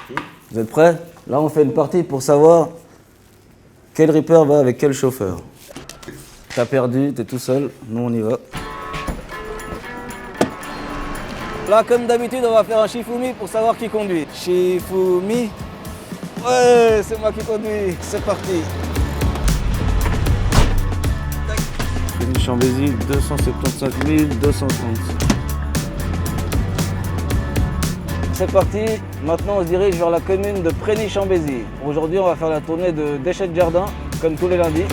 parti. Vous êtes prêts? Là, on fait une partie pour savoir quel Reaper va avec quel chauffeur. T'as perdu, t'es tout seul, nous on y va. Là, comme d'habitude, on va faire un Shifumi pour savoir qui conduit. Shifumi. Ouais, c'est moi qui conduis. C'est parti. Une Chambézy, 275 230. C'est parti. Maintenant, on se dirige vers la commune de Preny-Chambézy. Aujourd'hui, on va faire la tournée de déchets de jardin, comme tous les lundis.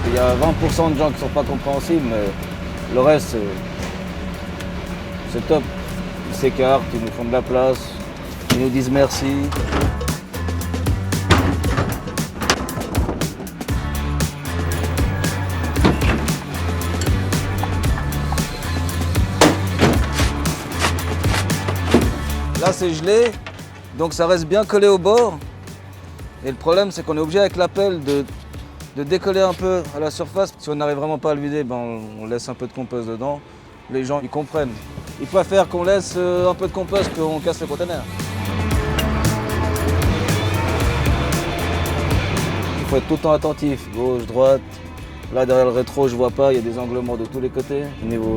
Il y a 20% de gens qui ne sont pas compréhensibles, mais le reste, c'est top. Ils s'écartent, ils nous font de la place, ils nous disent merci. Là, c'est gelé, donc ça reste bien collé au bord. Et le problème, c'est qu'on est obligé avec la pelle de décoller un peu à la surface. Si on n'arrive vraiment pas à le vider, ben on laisse un peu de compost dedans. Les gens, ils comprennent. Ils préfèrent qu'on laisse un peu de compost qu'on casse le conteneur. Il faut être tout le temps attentif, gauche, droite. Là, derrière le rétro, je vois pas, il y a des angles morts de tous les côtés. Au niveau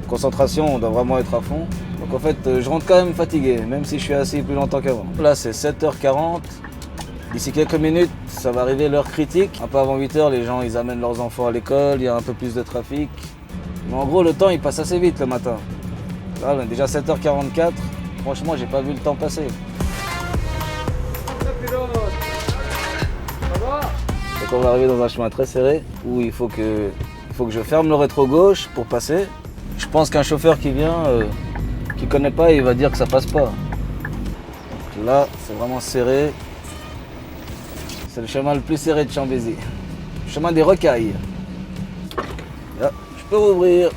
concentration, on doit vraiment être à fond. Donc en fait, je rentre quand même fatigué, même si je suis assis plus longtemps qu'avant. Là, c'est 7h40. D'ici quelques minutes, ça va arriver l'heure critique. Un peu avant 8h, les gens ils amènent leurs enfants à l'école, il y a un peu plus de trafic. Mais en gros, le temps il passe assez vite le matin. Là, on est déjà 7h44. Franchement, j'ai pas vu le temps passer. Donc on va arriver dans un chemin très serré où il faut que je ferme le rétro gauche pour passer. Je pense qu'un chauffeur qui vient, qui connaît pas, il va dire que ça passe pas. Donc là, c'est vraiment serré. C'est le chemin le plus serré de Chambézy. Le chemin des rocailles. Là, je peux rouvrir.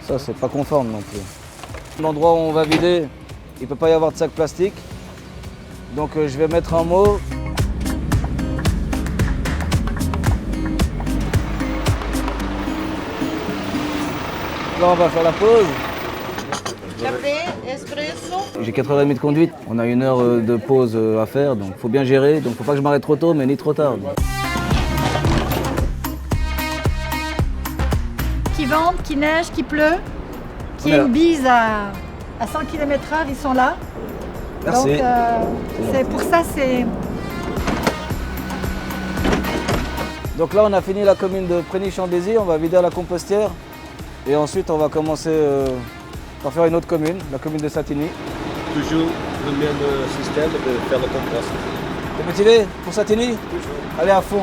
Ça, c'est pas conforme non plus. L'endroit où on va vider, il ne peut pas y avoir de sac plastique. Donc je vais mettre un mot. Là, on va faire la pause. Café, espresso. J'ai 4h30 de conduite, on a 1 heure de pause à faire, donc faut bien gérer. Donc faut pas que je m'arrête trop tôt, mais ni trop tard. Qui vente, qui neige, qui pleut, qui a une bise à 100 km/h, ils sont là. Merci. Donc c'est pour ça, c'est... Donc là, on a fini la commune de Preny-Chambézy, on va vider à la compostière. Et ensuite, on va commencer par faire une autre commune, la commune de Satigny. Toujours le même système de faire le compost. T'es motivé pour Satigny? Toujours. Allez à fond.